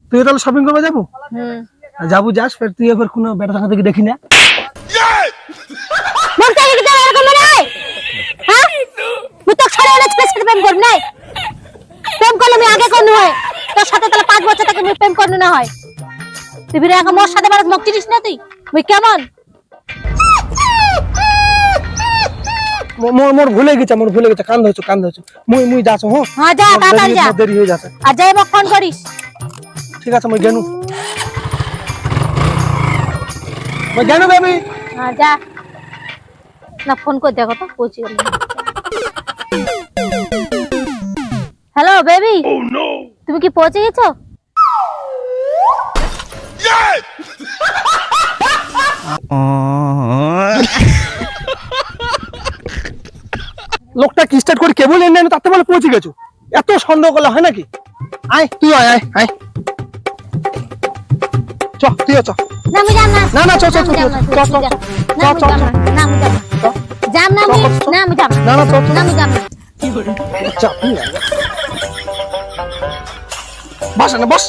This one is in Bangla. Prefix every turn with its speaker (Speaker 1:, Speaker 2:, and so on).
Speaker 1: তুই তাহলে শপিং করবে যাবো? যাবো, যাস ফের তুই এবার কোনো বেটা থাকা থেকে দেখি না।
Speaker 2: বলতে কি তোর এরকম মনে হয়? হ্যাঁ মুই তো ছড়ে ওলে স্পেশাল প্রেম করব নাই। প্রেম করলে আমি আগে কোন হয় তোর সাথে তাহলে 5 বছর থেকে মুই প্রেম করতে না হয়। তুই বিরে আগে মোর সাথে বারত মক চিনিস না তুই মুই কেমন?
Speaker 1: মোর ভুলে গেছে, কান ধরছো মুই যাচ্ছ।
Speaker 2: হ্যাঁ যা তাড়াতাড়ি যা,
Speaker 1: দেরি হয়ে যাচ্ছে।
Speaker 2: আর যাই মক ফোন করিস।
Speaker 1: ঠিক আছে মুই গেনু বেবি।
Speaker 2: হ্যাঁ যা না, ফোন করে দেখো তো পৌঁছে গেল। হ্যালো বেবি, তুমি কি পৌঁছে গেছো?
Speaker 1: লোকটা কি স্টার্ট করে কেবল এনে তাতে বলে পৌঁছে গেছো। এত সন্দেহ করলে হয় নাকি? আয় তুই আয় চ, তুই চ।
Speaker 2: না আমি যাম না।
Speaker 1: না না চ চ চ চ চ চ
Speaker 2: না আমি যাম না। যাম না আমি, না আমি যাম
Speaker 1: না না চ
Speaker 2: না, আমি যাম না।
Speaker 1: চ বস না, বস